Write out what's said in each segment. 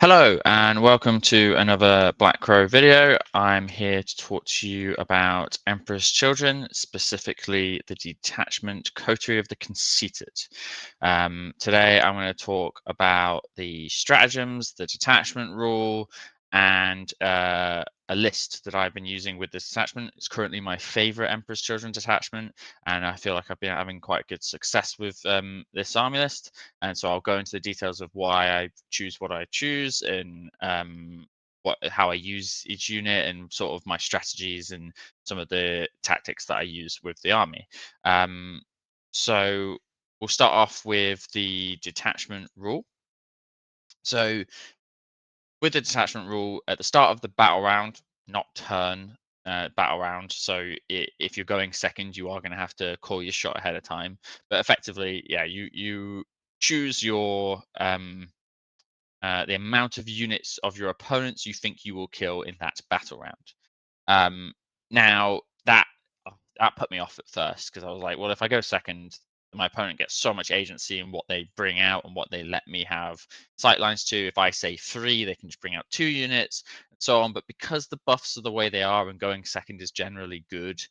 Hello and welcome to another Black Crow video. I'm here to talk to you about Emperor's Children, specifically the Detachment Coterie of the Conceited. Today I'm going to talk about the stratagems, the detachment rule, and a list that I've been using with this detachment. It's currently my favorite Emperor's Children detachment, and I feel like I've been having quite good success with this army list. And so I'll go into the details of why I choose what I choose and how I use each unit and sort of my strategies and some of the tactics that I use with the army. Um, so we'll start off with the detachment rule. So with the detachment rule, at the start of the battle round, not turn, battle round. So if you're going second, you are going to have to call your shot ahead of time. But effectively, yeah, you choose your the amount of units of your opponents you think you will kill in that battle round. Um, Now that put me off at first because I was like, well, if I go second, my opponent gets so much agency in what they bring out and what they let me have sightlines to. If I say three, they can just bring out 2 units and so on. But because the buffs are the way they are and going second is generally good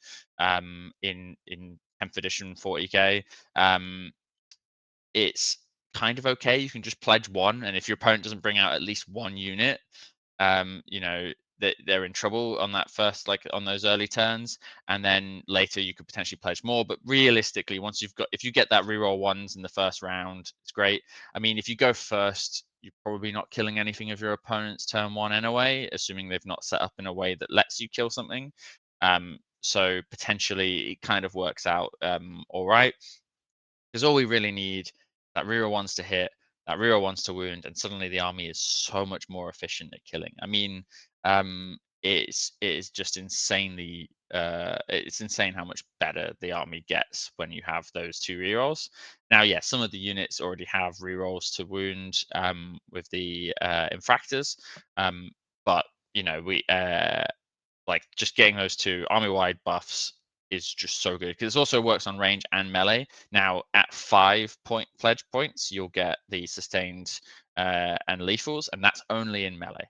in 10th edition 40k, it's kind of okay. You can just pledge one, and if your opponent doesn't bring out at least 1 unit, you know they're in trouble on that first, like on those early turns, and then later you could potentially pledge more. But realistically, if you get that reroll ones in the first round, it's great. I mean, if you go first, you're probably not killing anything of your opponent's turn one anyway, assuming they've not set up in a way that lets you kill something. So potentially it kind of works out all right. Because all we really need that reroll ones to hit, that reroll ones to wound, and suddenly the army is so much more efficient at killing. I mean, it is just insanely it's insane how much better the army gets when you have those 2 rerolls. Now, yes, some of the units already have rerolls to wound with the infractors, but we like just getting those two army-wide buffs is just so good because it also works on range and melee. Now, at 5 point pledge points, you'll get the sustained and lethals, and that's only in melee.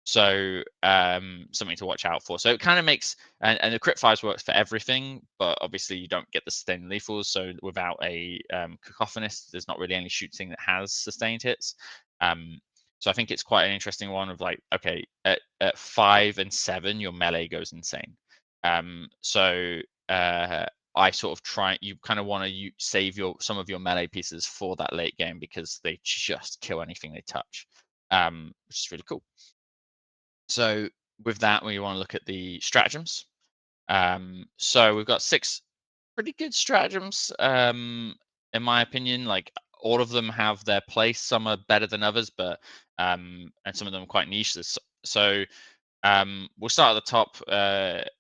So something to watch out for. So it kind of makes and the crit fires works for everything, but obviously you don't get the sustained lethals. So without a cacophonist, there's not really any shooting that has sustained hits. Um, so I think it's quite an interesting one of like, okay, at 5 and 7, your melee goes insane. So I sort of try. You kind of want to save some of your melee pieces for that late game because they just kill anything they touch, which is really cool. So with that, we want to look at the stratagems. So we've got 6 pretty good stratagems, in my opinion. Like all of them have their place. Some are better than others, but and some of them are quite niche. So we'll start at the top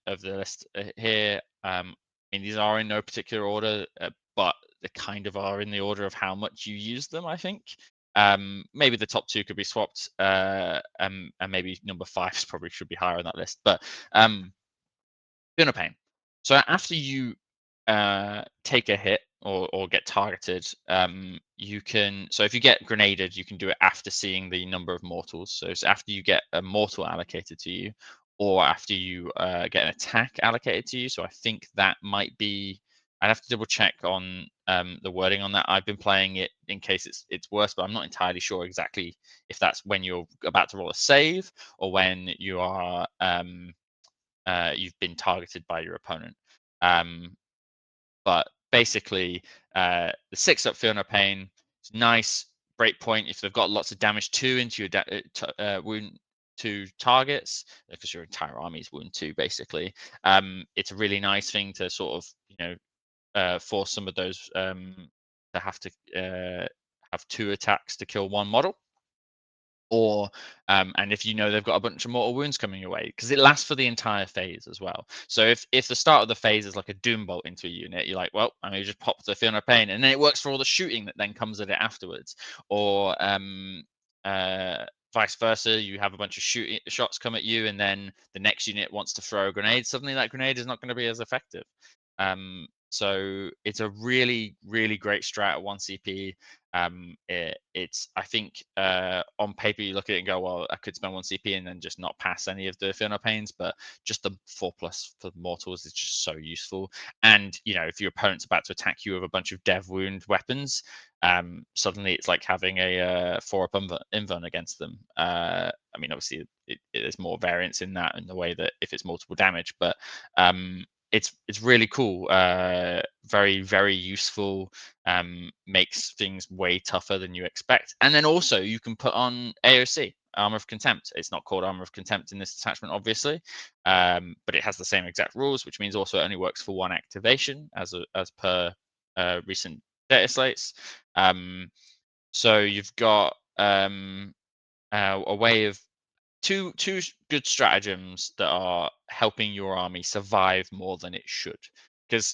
of the list here. And these are in no particular order, but they kind of are in the order of how much you use them, I think. Maybe the top two could be swapped, and maybe number five probably should be higher on that list. But Feel pain. So after you take a hit or get targeted, you can. So if you get grenaded, you can do it after seeing the number of mortals. So it's after you get a mortal allocated to you, or after you get an attack allocated to you. So I think that might be. I'd have to double check on the wording on that. I've been playing it in case it's worse, but I'm not entirely sure exactly if that's when you're about to roll a save or when you are you've been targeted by your opponent. Um, but basically, the 6-up Feel No Pain is nice break point if they've got lots of damage two into your wound two targets, because your entire army is wound two basically. It's a really nice thing to sort of force some of those to have to have 2 attacks to kill 1 model. Or and if you know they've got a bunch of mortal wounds coming your way, because it lasts for the entire phase as well. So if the start of the phase is like a doom bolt into a unit, you're like, well, I mean, you just pop the Feel No Pain, and then it works for all the shooting that then comes at it afterwards. Or vice versa, you have a bunch of shooting shots come at you, and then the next unit wants to throw a grenade. Suddenly, that grenade is not going to be as effective. So it's a really, really great strat at 1 CP. It's I think on paper you look at it and go, well, I could spend 1 CP and then just not pass any of the Feel No Pains, but just the 4+ for mortals is just so useful. And if your opponent's about to attack you with a bunch of Dev Wound weapons, suddenly it's like having a 4-up invuln against them. I mean, obviously, there's more variance in that in the way that if it's multiple damage, but it's really cool. Very, very useful. Makes things way tougher than you expect. And then also you can put on AOC, Armor of Contempt. It's not called Armor of Contempt in this detachment, obviously, but it has the same exact rules, which means also it only works for one activation as per recent data slates. So you've got a way of two good stratagems that are helping your army survive more than it should. Because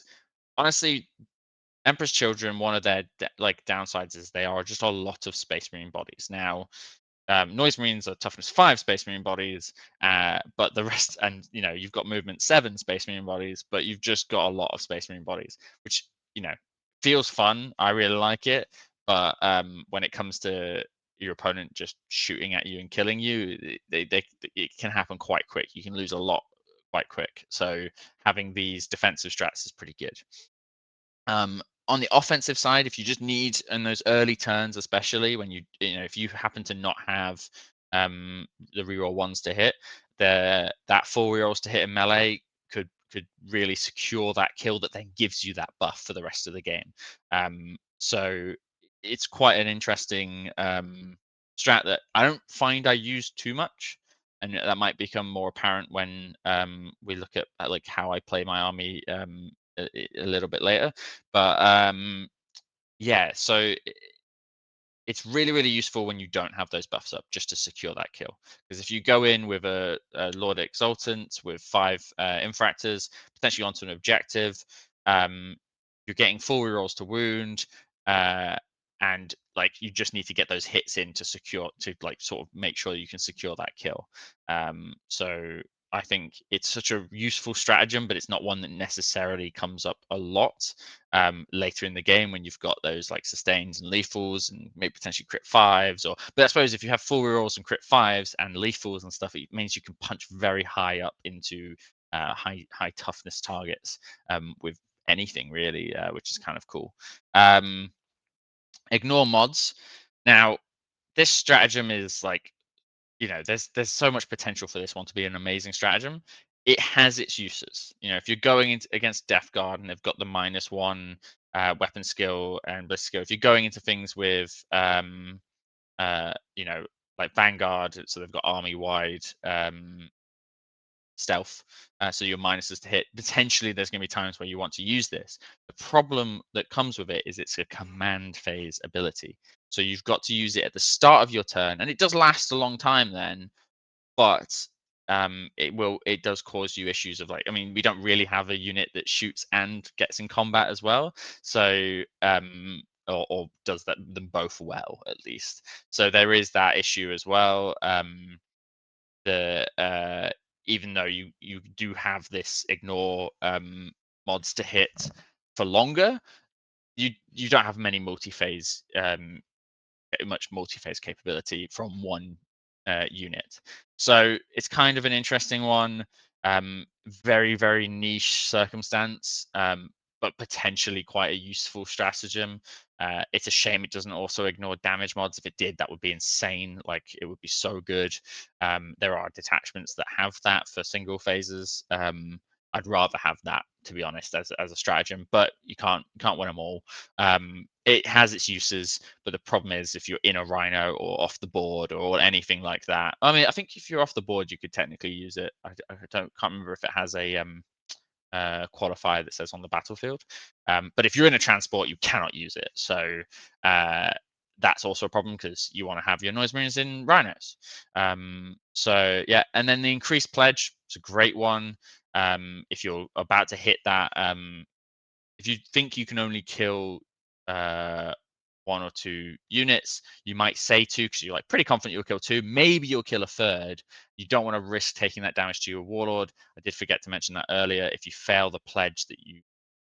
honestly, Emperor's Children, one of their like downsides is they are just a lot of Space Marine bodies. Now, Noise Marines are toughness 5 Space Marine bodies, but the rest, and you've got movement 7 Space Marine bodies, but you've just got a lot of Space Marine bodies, which feels fun. I really like it, but when it comes to your opponent just shooting at you and killing you, it can happen quite quick. You can lose a lot quite quick. So having these defensive strats is pretty good. On the offensive side, if you just need in those early turns, especially when if you happen to not have the reroll ones to hit, that 4 rerolls to hit in melee could really secure that kill that then gives you that buff for the rest of the game. So it's quite an interesting strat that I don't find I use too much, and that might become more apparent when we look at like how I play my army a little bit later. But yeah, so it's really, really useful when you don't have those buffs up just to secure that kill. Because if you go in with a Lord Exultant with 5 infractors, potentially onto an objective, you're getting full rerolls to wound, uh, and like you just need to get those hits in to like sort of make sure you can secure that kill. So I think it's such a useful stratagem, but it's not one that necessarily comes up a lot later in the game when you've got those like sustains and lethals and maybe potentially crit 5s. But I suppose if you have full rerolls and crit 5s and lethals and stuff, it means you can punch very high up into high toughness targets with anything really, which is kind of cool. Ignore mods. Now, this stratagem is like there's so much potential for this one to be an amazing stratagem. It has its uses. If you're going against Death Guard and they've got the -1 weapon skill and bliss skill, if you're going into things with you know, like Vanguard, so they've got army wide stealth, so your minuses to hit. Potentially, there's going to be times where you want to use this. The problem that comes with it is it's a command phase ability. So you've got to use it at the start of your turn, and it does last a long time then, but it does cause you issues of like, I mean, we don't really have a unit that shoots and gets in combat as well, so or does them both well at least. So there is that issue as well. The Even though you do have this ignore mods to hit for longer, you don't have many much multi-phase capability from one unit. So it's kind of an interesting one. Very, very niche circumstance, but potentially quite a useful stratagem. It's a shame it doesn't also ignore damage mods. If it did, that would be insane. Like it would be so good. There are detachments that have that for single phases. I'd rather have that, to be honest, as a stratagem, but you can't win them all. It has its uses, but the problem is if you're in a rhino or off the board or anything like that. I mean, I think if you're off the board, you could technically use it. I can't remember if it has a qualifier that says on the battlefield. But if you're in a transport, you cannot use it. So that's also a problem because you want to have your noise marines in rhinos. So yeah, and then the increased pledge is a great one. If you're about to hit that, if you think you can only kill uh, 1 or 2 units, you might say 2 because you're like pretty confident you'll kill 2. Maybe you'll kill a third. You don't want to risk taking that damage to your warlord. I did forget to mention that earlier. If you fail the pledge that you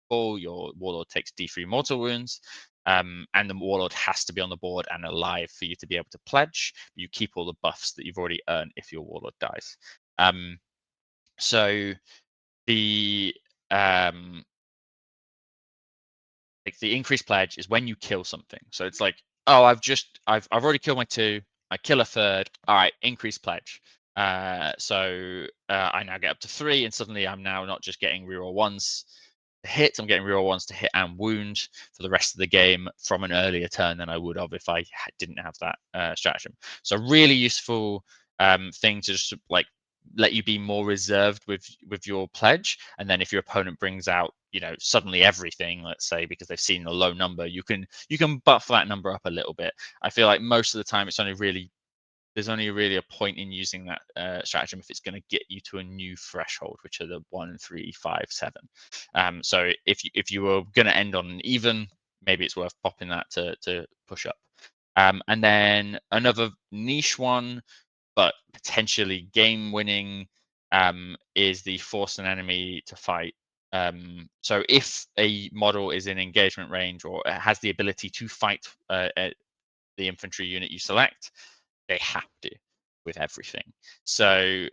full, your warlord takes D3 mortal wounds. And the warlord has to be on the board and alive for you to be able to pledge. You keep all the buffs that you've already earned if your warlord dies. So the um, like the increased pledge is when you kill something. So it's like, oh, I've already killed my 2. I kill a 3rd. All right, increased pledge. So I now get up to 3, and suddenly I'm now not just getting reroll ones to hit. I'm getting reroll ones to hit and wound for the rest of the game from an earlier turn than I would have if I didn't have that stratagem. So really useful thing to just like let you be more reserved with your pledge, and then if your opponent brings out suddenly everything, let's say because they've seen a low number, you can buff that number up a little bit. I feel like most of the time there's only really a point in using that stratagem if it's going to get you to a new threshold, which are the 1, 3, 5, 7. So if you were going to end on an even, maybe it's worth popping that to push up. And then another niche one, but potentially game winning, is the force an enemy to fight. So if a model is in engagement range or has the ability to fight the infantry unit you select, they have to with everything. So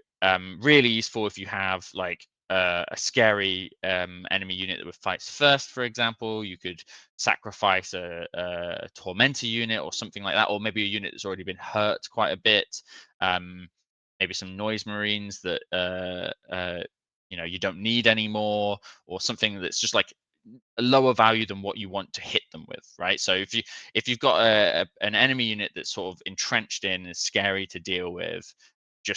really useful if you have like a scary enemy unit that fights first, for example. You could sacrifice a tormentor unit or something like that, or maybe a unit that's already been hurt quite a bit. Maybe some noise marines that you don't need anymore, or something that's just like a lower value than what you want to hit them with, right? So if you've got an enemy unit that's sort of entrenched in, is scary to deal with,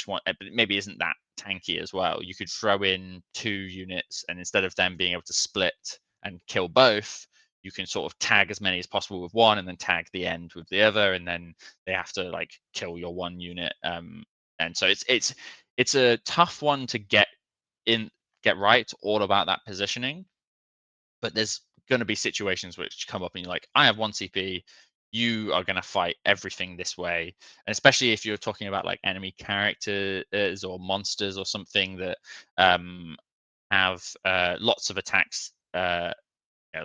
but maybe isn't that tanky as well, you could throw in 2 units, and instead of them being able to split and kill both, you can sort of tag as many as possible with one, and then tag the end with the other, and then they have to like kill your one unit. And so it's a tough one to in get right. It's all about that positioning, but there's going to be situations which come up and you're like, I have 1 CP, you are going to fight everything this way. And especially if you're talking about like enemy characters or monsters or something that have lots of attacks.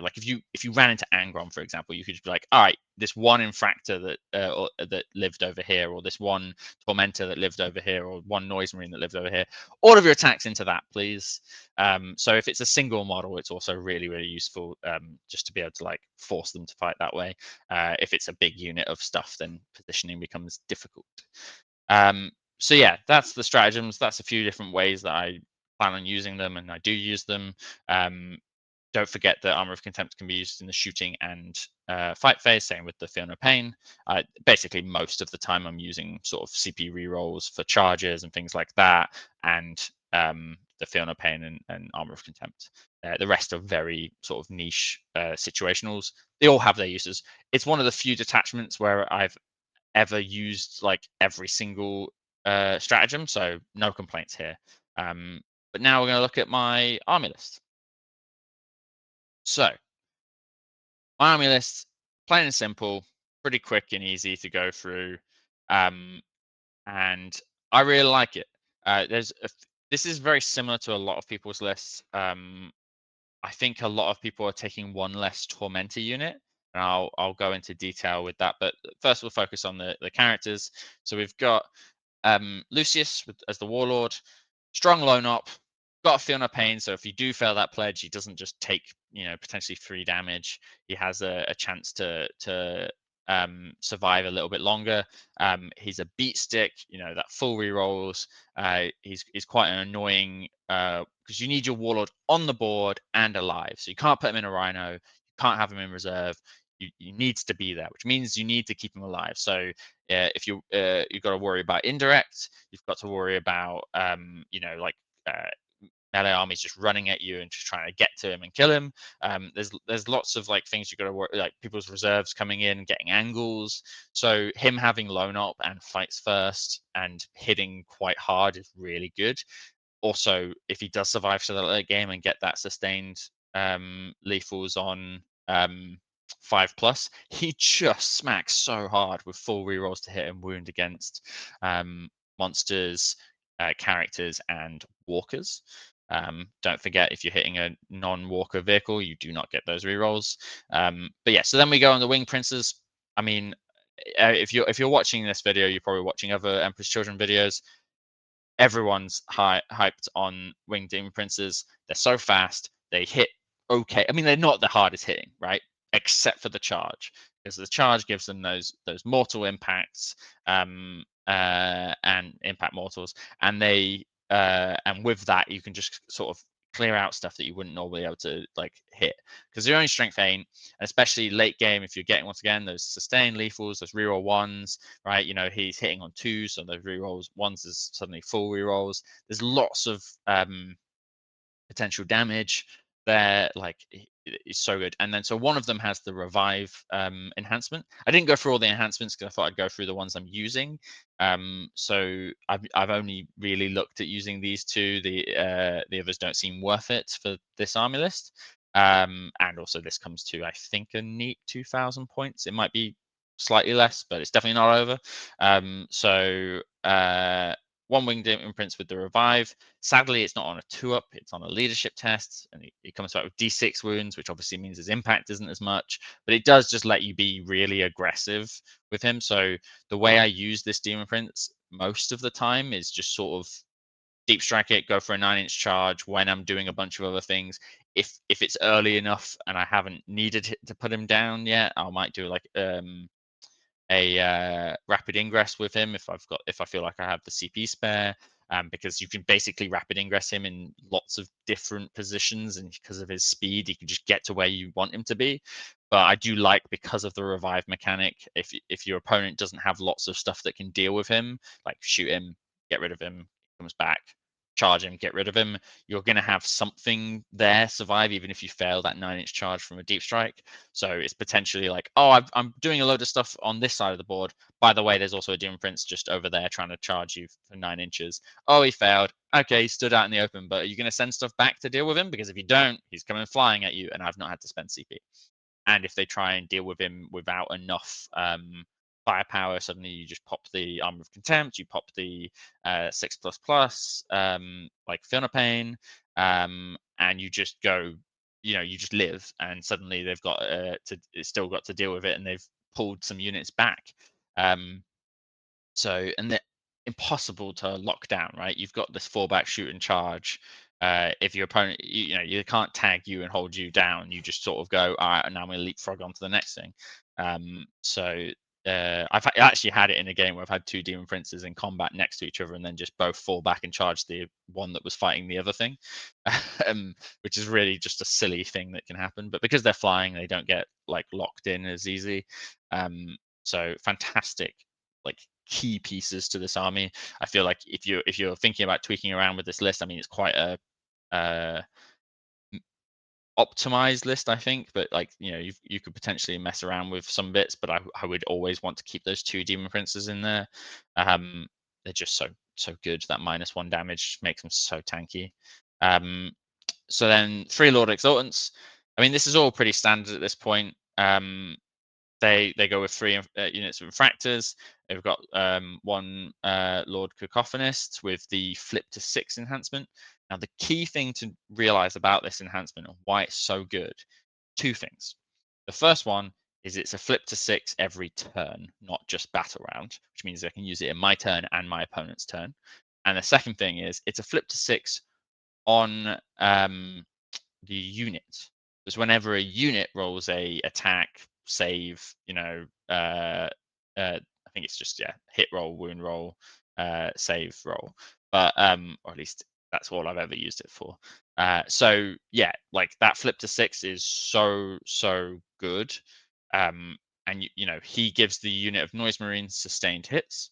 Like if you ran into Angron, for example, you could just be like, all right, this one infractor that lived over here, or this one tormentor that lived over here, or one noise marine that lived over here. All of your attacks into that, please. So if it's a single model, it's also really, really useful just to be able to like force them to fight that way. If it's a big unit of stuff, then positioning becomes difficult. So yeah, that's the stratagems. That's a few different ways that I plan on using them, and I do use them. Don't forget that Armor of Contempt can be used in the shooting and fight phase, same with the Feel No Pain. Basically, most of the time I'm using sort of CP rerolls for charges and things like that, and the Feel No Pain and Armor of Contempt. The rest are very sort of niche situationals. They all have their uses. It's one of the few detachments where I've ever used like every single stratagem, so no complaints here. But now we're going to look at my army list. So, my army list, plain and simple, pretty quick and easy to go through, and I really like it. This is very similar to a lot of people's lists. I think a lot of people are taking one less Tormentor unit, and I'll go into detail with that. But first, we'll focus on the characters. So we've got Lucius as the warlord, strong lone op, got a Feel No Pain. So if you do fail that pledge, he doesn't just take potentially 3 damage. He has a chance to survive a little bit longer. He's a beat stick, that full rerolls. He's quite an annoying because you need your warlord on the board and alive. So you can't put him in a rhino, you can't have him in reserve. He needs to be there, which means you need to keep him alive. So if you've got to worry about indirect, you've got to worry about like melee armies just running at you and just trying to get to him and kill him. There's lots of like things you got to work, like people's reserves coming in, getting angles. So him having lone op and fights first and hitting quite hard is really good. Also, if he does survive to the late game and get that sustained lethals on 5+, he just smacks so hard with full rerolls to hit and wound against monsters, characters, and walkers. Don't forget, if you're hitting a non-walker vehicle, you do not get those rerolls. But yeah, so then we go on the wing princes. I mean, if you're watching this video, you're probably watching other Emperor's Children videos. Everyone's hyped on winged demon princes. They're so fast. They hit okay. I mean, they're not the hardest hitting, right? Except for the charge, because the charge gives them those mortal impacts, and impact mortals, and and with that you can just sort of clear out stuff that you wouldn't normally be able to like hit, because your only strength 8, and especially late game if you're getting once again those sustained lethals, those reroll ones, right? He's hitting on 2s, so those rerolls ones is suddenly full rerolls. There's lots of potential damage there. Like, it's so good. And then so one of them has the revive enhancement. I didn't go through all the enhancements because I thought I'd go through the ones I'm using. So I've only really looked at using these two. The others don't seem worth it for this army list. And also this comes to, I think, a neat 2,000 points. It might be slightly less, but it's definitely not over. One winged imprints with the revive. Sadly, it's not on a 2-up, it's on a leadership test, and it comes back with D6 wounds, which obviously means his impact isn't as much, but it does just let you be really aggressive with him. So the way I use this demon prince most of the time is just sort of deep strike it, go for a 9-inch charge when I'm doing a bunch of other things. If it's early enough and I haven't needed to put him down yet, I might do like a rapid ingress with him if I feel like I have the CP spare, because you can basically rapid ingress him in lots of different positions, and because of his speed, you can just get to where you want him to be. But I do like, because of the revive mechanic, if your opponent doesn't have lots of stuff that can deal with him, like shoot him, get rid of him, comes back, charge him, get rid of him, you're going to have something there survive, even if you fail that 9-inch charge from a deep strike. So it's potentially like, oh, I'm doing a load of stuff on this side of the board. By the way, there's also a demon prince just over there trying to charge you for 9 inches. Oh, he failed. Okay, he stood out in the open, but are you going to send stuff back to deal with him? Because if you don't, he's coming flying at you, and I've not had to spend CP. And if they try and deal with him without enough firepower, suddenly you just pop the Armor of Contempt, you pop the 6++, like Fiona Pain, and you just go, you just live, and suddenly they've got it's still got to deal with it, and they've pulled some units back. And they're impossible to lock down, right? You've got this fallback shoot and charge. If your opponent, you can't tag you and hold you down. You just sort of go, all right, and now I'm going to leapfrog onto the next thing. I've actually had it in a game where I've had 2 demon princes in combat next to each other, and then just both fall back and charge the one that was fighting the other thing, which is really just a silly thing that can happen. But because they're flying, they don't get like locked in as easy. So fantastic, like, key pieces to this army. I feel like if you're thinking about tweaking around with this list, I mean, it's quite a uh, optimized list, I think, but like, you could potentially mess around with some bits, but I would always want to keep those 2 demon princes in there. They're just so good. That -1 damage makes them so tanky. So then 3 Lord Exultants. I mean, this is all pretty standard at this point. They go with 3 units of Infractors. They've got 1 Lord Cacophonist with the flip to 6 enhancement. Now, the key thing to realize about this enhancement and why it's so good, 2 things. The first one is it's a flip to 6 every turn, not just battle round, which means I can use it in my turn and my opponent's turn. And the second thing is it's a flip to 6 on the unit. Because whenever a unit rolls a attack, save, I think it's just, hit roll, wound roll, save roll. But or at least that's all I've ever used it for. So yeah, like, that flip to 6 is so good. And he gives the unit of Noise Marines sustained hits.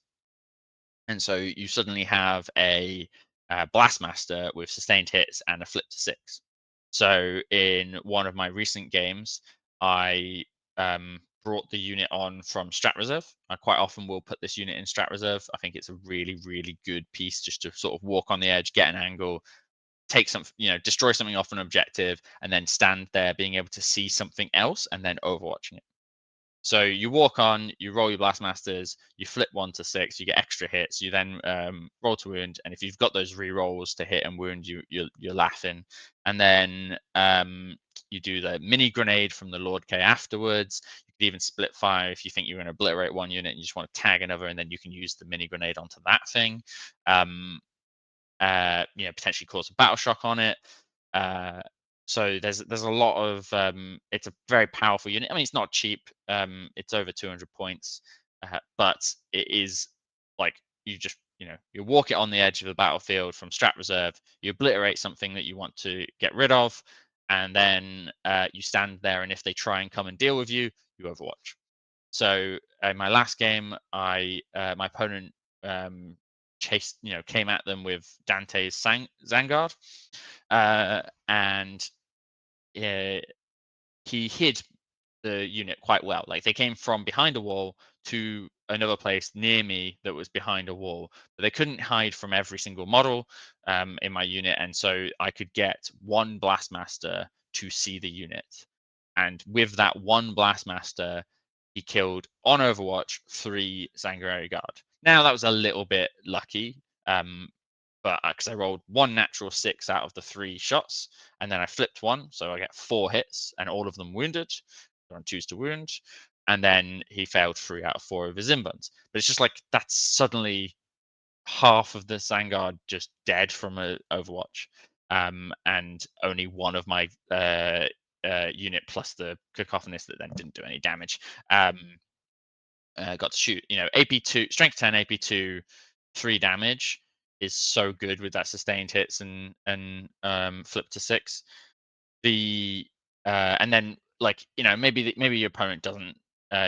And so you suddenly have a Blastmaster with sustained hits and a flip to 6. So in one of my recent games, I brought the unit on from Strat Reserve. I quite often will put this unit in Strat Reserve. I think it's a really, really good piece just to sort of walk on the edge, get an angle, take some, destroy something off an objective, and then stand there being able to see something else and then overwatching it. So you walk on, you roll your blastmasters, you flip 1 to 6, you get extra hits. You then roll to wound, and if you've got those re-rolls to hit and wound, you're laughing. And then you do the mini grenade from the Lord K afterwards. You could even split fire if you think you're going to obliterate one unit and you just want to tag another, and then you can use the mini grenade onto that thing. Potentially cause a battle shock on it. Uh, so there's a lot of it's a very powerful unit. I mean, it's not cheap. It's over 200 points, but it is like you walk it on the edge of the battlefield from strat reserve. You obliterate something that you want to get rid of, and then you stand there. And if they try and come and deal with you, you overwatch. So in my last game, my opponent came at them with Dante's Zangard, and uh, he hid the unit quite well. Like they came from behind a wall to another place near me that was behind a wall, but they couldn't hide from every single model in my unit, and so I could get one Blastmaster to see the unit. And with that one Blastmaster, he killed on Overwatch 3 Sangreal Guard. Now that was a little bit lucky, but because I rolled one natural 6 out of the 3 shots, and then I flipped one, so I get 4 hits and all of them wounded. On 2s to wound, and then he failed 3 out of 4 of his inbuns. But it's just like that's suddenly half of the Sangard just dead from a Overwatch, and only one of my unit plus the Cacophonist that then didn't do any damage got to shoot. AP2 strength 10, AP2, 3 damage is so good with that sustained hits and flip to 6. The and then maybe your opponent doesn't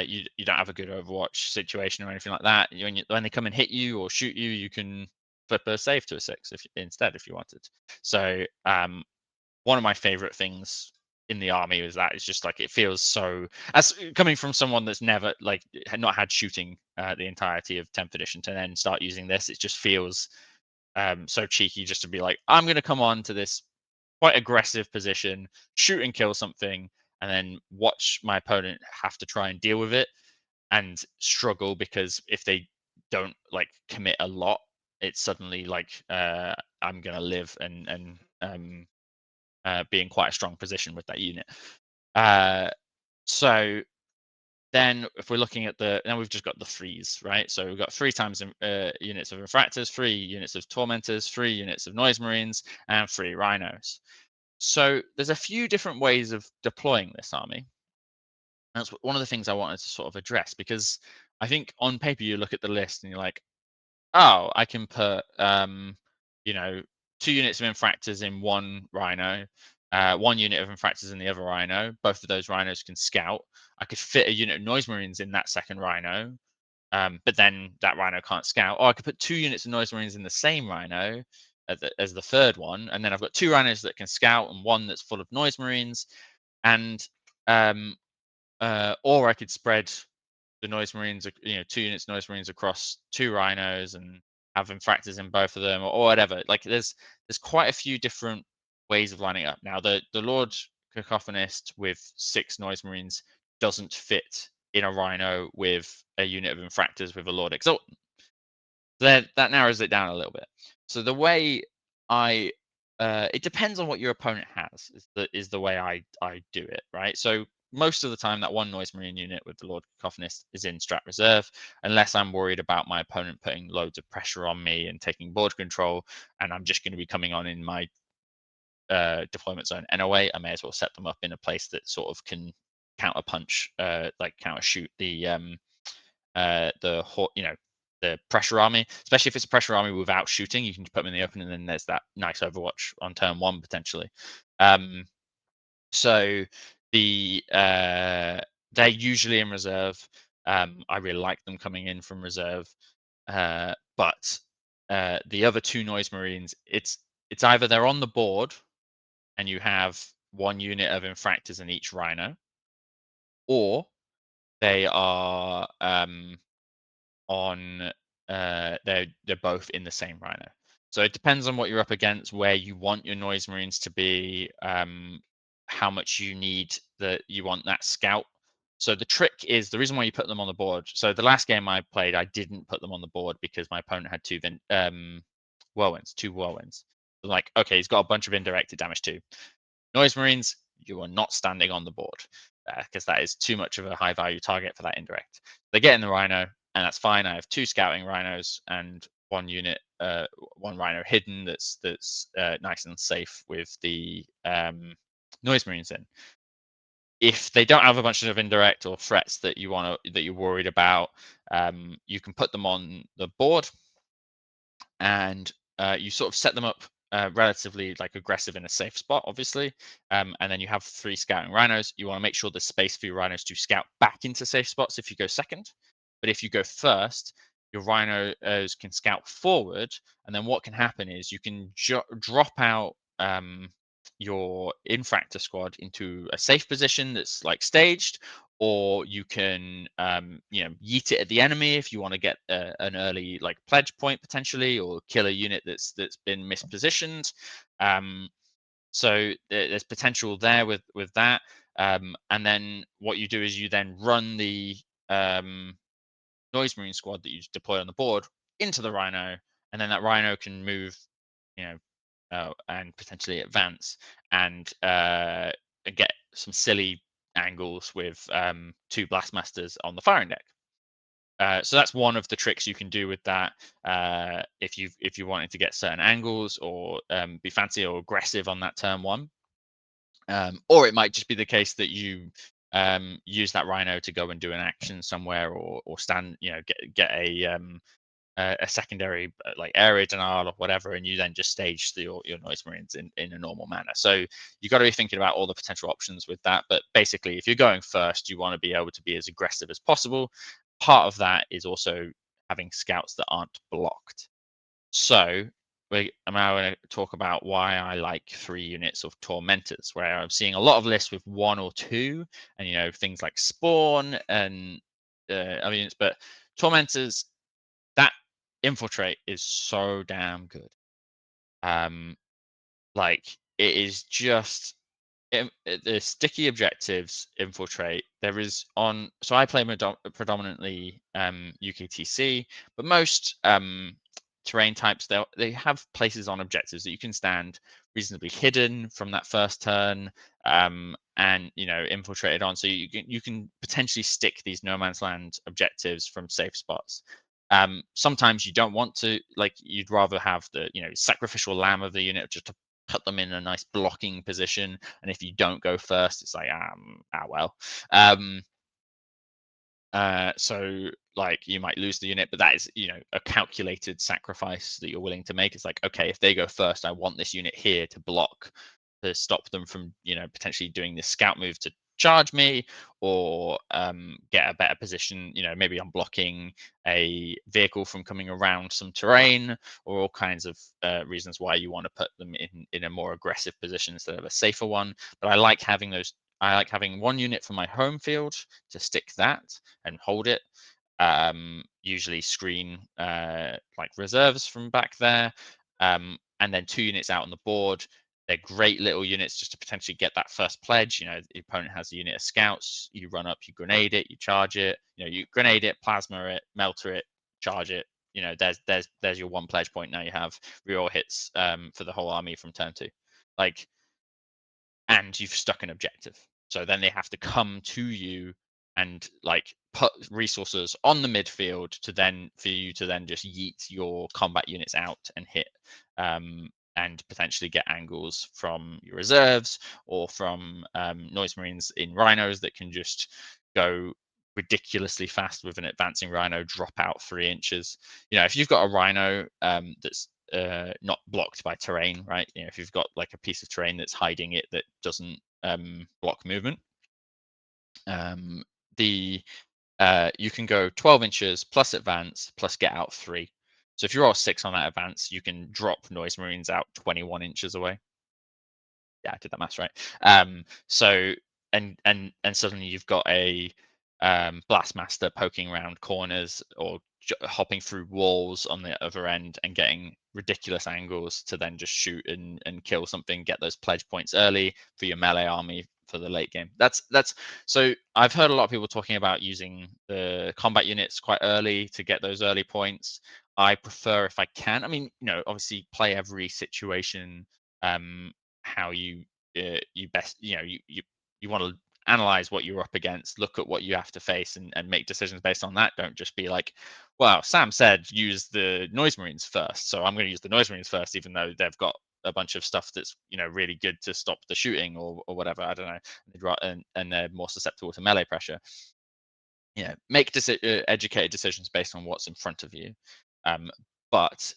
you don't have a good Overwatch situation or anything like that. When they come and hit you or shoot you, you can flip a save to a 6 if you wanted. So one of my favorite things in the army is that it's just like it feels so, as coming from someone that's never had not had shooting the entirety of 10th edition, to then start using this, it just feels so cheeky just to be like, I'm going to come on to this quite aggressive position, shoot and kill something, and then watch my opponent have to try and deal with it and struggle, because if they don't commit a lot, it's suddenly I'm gonna live and be in quite a strong position with that unit. So then if we're looking at now we've just got the threes, right? So we've got 3 times units of infractors, 3 units of tormentors, 3 units of noise marines, and 3 rhinos. So there's a few different ways of deploying this army. That's one of the things I wanted to sort of address, because I think on paper you look at the list and you're like, oh, I can put you know 2 units of infractors in one rhino, 1 unit of infractors in the other rhino. Both of those rhinos can scout. I could fit a unit of noise marines in that second rhino, but then that rhino can't scout. Or I could put 2 units of noise marines in the same rhino as the third one, and then I've got 2 rhinos that can scout and one that's full of noise marines. And um, or I could spread the noise marines, 2 units noise marines across 2 rhinos and have infractors in both of them, or whatever. Like there's quite a few different ways of lining up. Now the Lord Cacophonist with 6 noise marines doesn't fit in a rhino with a unit of infractors with a Lord Exultant. That narrows it down a little bit. So the way I it depends on what your opponent has, is the way I do it, right? So most of the time that one noise marine unit with the Lord Cacophonist is in strat reserve, unless I'm worried about my opponent putting loads of pressure on me and taking board control, and I'm just going to be coming on in my deployment zone anyway. I may as well set them up in a place that sort of can counter punch, counter shoot the pressure army, especially if it's a pressure army without shooting. You can put them in the open, and then there's that nice Overwatch on turn 1 potentially. So they're usually in reserve. I really like them coming in from reserve, but the other 2 noise marines, it's either they're on the board and you have 1 unit of infractors in each rhino, or they are on they're both in the same rhino. So it depends on what you're up against, where you want your noise marines to be, how much you need that you want that scout. So the trick is the reason why you put them on the board. So the last game I played, I didn't put them on the board because my opponent had whirlwinds, two whirlwinds. Like, okay, he's got a bunch of indirected damage too. Noise Marines, you are not standing on the board because that is too much of a high value target for that indirect. They get in the Rhino, and that's fine. I have two scouting rhinos and one unit, one rhino hidden that's nice and safe with the Noise Marines in. If they don't have a bunch of indirect or threats that you're worried about, you can put them on the board, and you sort of set them up relatively like aggressive in a safe spot, obviously. And then you have three scouting rhinos. You want to make sure there's space for your rhinos to scout back into safe spots if you go second. But if you go first, your rhinos can scout forward, and then what can happen is you can drop out your infractor squad into a safe position that's like staged, or you can yeet it at the enemy if you want to get an early like pledge point potentially, or kill a unit that's been mispositioned. So there's potential there with that. And then what you do is you then run the Noise Marine squad that you deploy on the board into the Rhino, and then that Rhino can move, you know, and potentially advance and get some silly angles with two Blastmasters on the firing deck. So that's one of the tricks you can do with that if you wanted to get certain angles or be fancy or aggressive on that turn one. Or it might just be the case that you use that Rhino to go and do an action somewhere, or stand, get a secondary like area denial or whatever, and you then just stage your Noise Marines in a normal manner. So you got to be thinking about all the potential options with that. But basically, if you're going first, you want to be able to be as aggressive as possible. Part of that is also having scouts that aren't blocked. So I'm now going to talk about why I like 3 units of Tormentors, where I'm seeing a lot of lists with 1 or 2, and things like Spawn and other units. But Tormentors, that infiltrate is so damn good. Like, it is just the sticky objectives infiltrate. There is on so I play predominantly UKTC, but most terrain types they have places on objectives that you can stand reasonably hidden from that first turn, and infiltrated on, so you can potentially stick these no man's land objectives from safe spots. Sometimes you don't want to, like, you'd rather have the sacrificial lamb of the unit just to put them in a nice blocking position, and if you don't go first, it's like well. um so, like, you might lose the unit, but that is, a calculated sacrifice that you're willing to make. It's like, okay, if they go first, I want this unit here to block, to stop them from, potentially doing this scout move to charge me, or get a better position. Maybe I'm blocking a vehicle from coming around some terrain, or all kinds of reasons why you want to put them in a more aggressive position instead of a safer one. But I like having those. I like having one unit from my home field to stick that and hold it. Usually screen like reserves from back there, and then 2 units out on the board. They're great little units just to potentially get that first pledge. The opponent has a unit of scouts. You run up, you grenade it, you charge it. You grenade it, plasma it, melter it, charge it. There's your 1 pledge point. Now you have reroll hits for the whole army from turn 2. Like, and you've stuck an objective. So then they have to come to you and, like, put resources on the midfield for you to then just yeet your combat units out and hit, and potentially get angles from your reserves, or from Noise Marines in rhinos that can just go ridiculously fast with an advancing rhino, drop out 3 inches. If you've got a rhino that's not blocked by terrain, right? If you've got like a piece of terrain that's hiding it that doesn't block movement, the you can go 12 inches plus advance plus get out 3. So if you roll 6 on that advance, you can drop Noise Marines out 21 inches away. Yeah, I did that maths right. So and suddenly you've got a Blastmaster poking around corners, or hopping through walls on the other end and getting ridiculous angles to then just shoot and kill something, get those pledge points early for your melee army for the late game. That's so I've heard a lot of people talking about using the combat units quite early to get those early points. I prefer if I can. I mean, obviously play every situation how you best, you want to analyze what you're up against, look at what you have to face, and make decisions based on that. Don't just be like, well, Sam said use the noise marines first, so I'm going to use the noise marines first, even though they've got a bunch of stuff that's really good to stop the shooting or whatever. I don't know, and they're more susceptible to melee pressure. Make educated decisions based on what's in front of you. But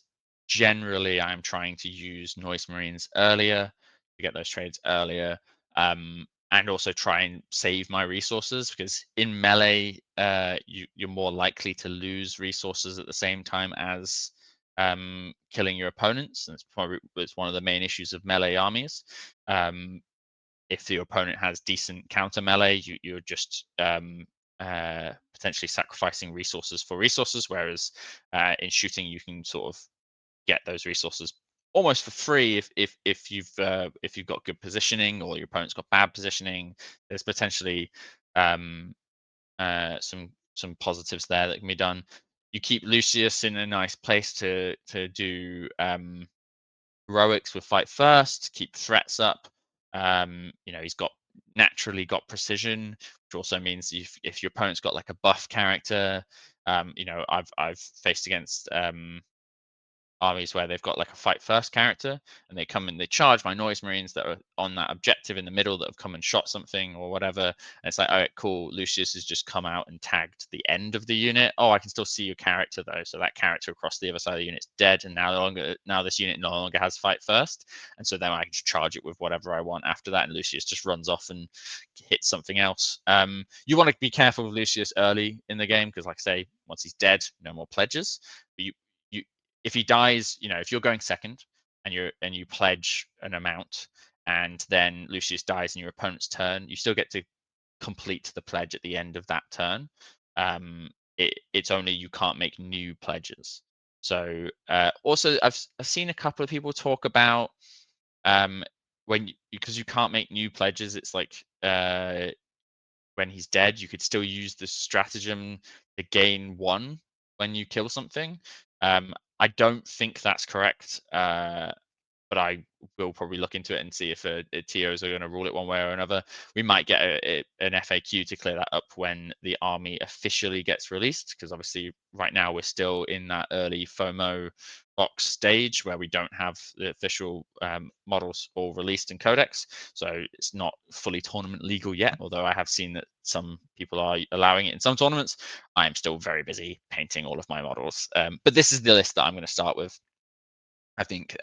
generally, I'm trying to use noise marines earlier to get those trades earlier, and also try and save my resources, because in melee, you're more likely to lose resources at the same time as killing your opponents. And it's one of the main issues of melee armies. If your opponent has decent counter melee, you're just potentially sacrificing resources for resources, whereas in shooting you can sort of get those resources almost for free if you've got good positioning, or your opponent's got bad positioning. There's potentially some positives there that can be done. You keep Lucius in a nice place to do heroics with fight first, keep threats up. He's naturally got precision, which also means if your opponent's got like a buff character, I've faced against armies where they've got like a fight first character, and they come and they charge my noise marines that are on that objective in the middle that have come and shot something or whatever, and it's like, all right, cool, Lucius has just come out and tagged the end of the unit. Oh, I can still see your character though, so that character across the other side of the unit's dead, and now this unit no longer has fight first, and so then I can just charge it with whatever I want after that, and Lucius just runs off and hits something else. You want to be careful with Lucius early in the game, because like I say, once he's dead, no more pledges. But you if he dies, if you're going second and you pledge an amount, and then Lucius dies in your opponent's turn, you still get to complete the pledge at the end of that turn. It's only you can't make new pledges. So also, I've seen a couple of people talk about because you can't make new pledges. It's like when he's dead, you could still use the stratagem to gain one when you kill something. I don't think that's correct, but I will probably look into it and see if TOs are going to rule it one way or another. We might get an FAQ to clear that up when the army officially gets released, because obviously right now we're still in that early FOMO box stage where we don't have the official models all released in Codex, so it's not fully tournament legal yet, although I have seen that some people are allowing it in some tournaments. I'm still very busy painting all of my models, but this is the list that I'm going to start with, I think.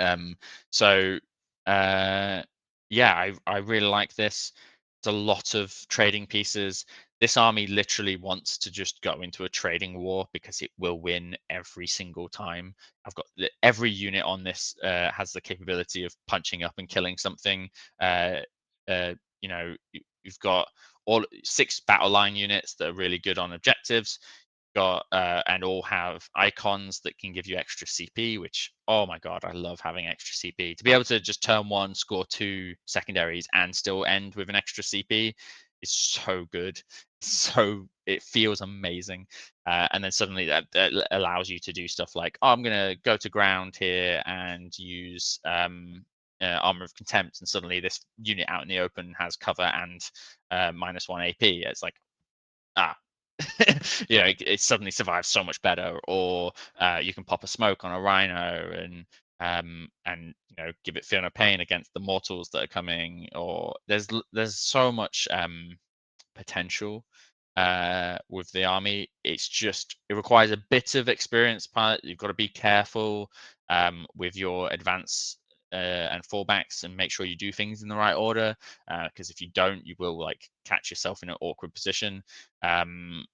So yeah, I really like this. It's a lot of trading pieces. This army literally wants to just go into a trading war because it will win every single time. I've got every unit on this has the capability of punching up and killing something. You've got all 6 battle line units that are really good on objectives. Got and all have icons that can give you extra CP, which, oh my god, I love having extra CP. To be able to just turn 1, score 2 secondaries and still end with an extra CP is so good. So it feels amazing. And then suddenly that allows you to do stuff like, oh, I'm gonna go to ground here and use Armor of Contempt, and suddenly this unit out in the open has cover and -1 AP. It's like, ah, it suddenly survives so much better. Or you can pop a smoke on a rhino and give it fear no pain against the mortals that are coming. Or there's so much potential with the army. It requires a bit of experience. You've got to be careful with your advance and fallbacks, and make sure you do things in the right order, because if you don't, you will like catch yourself in an awkward position, and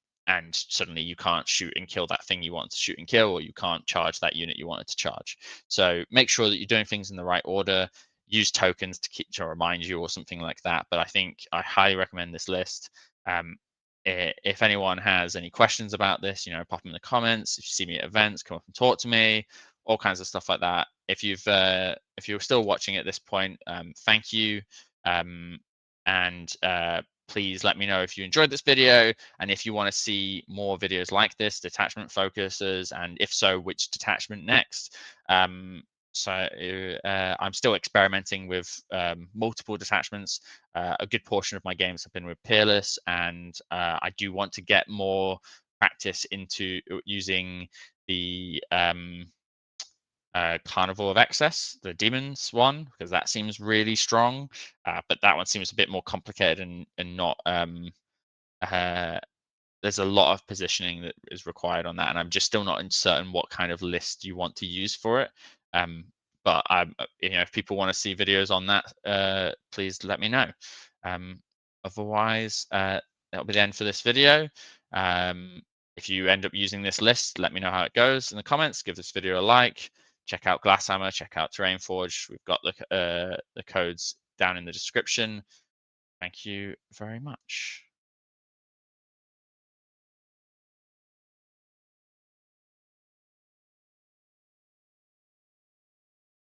suddenly you can't shoot and kill that thing you want to shoot and kill, or you can't charge that unit you wanted to charge. So make sure that you're doing things in the right order. Use tokens to remind you or something like that. But I think I highly recommend this list. If anyone has any questions about this, pop them in the comments. If you see me at events, come up and talk to me. All kinds of stuff like that. If you're still watching at this point, thank you. And please let me know if you enjoyed this video and if you want to see more videos like this, detachment focuses, and if so, which detachment next. I'm still experimenting with multiple detachments. A good portion of my games have been with Peerless, and I do want to get more practice into using the Carnival of Excess, the Demons one, because that seems really strong. But that one seems a bit more complicated and not. Uh, there's a lot of positioning that is required on that, and I'm just still not certain what kind of list you want to use for it. Um, but if people want to see videos on that, please let me know. Otherwise, that'll be the end for this video. If you end up using this list, let me know how it goes in the comments. Give this video a like. Check out Glasshammer. Check out Terrain Forge. We've got the codes down in the description. Thank you very much.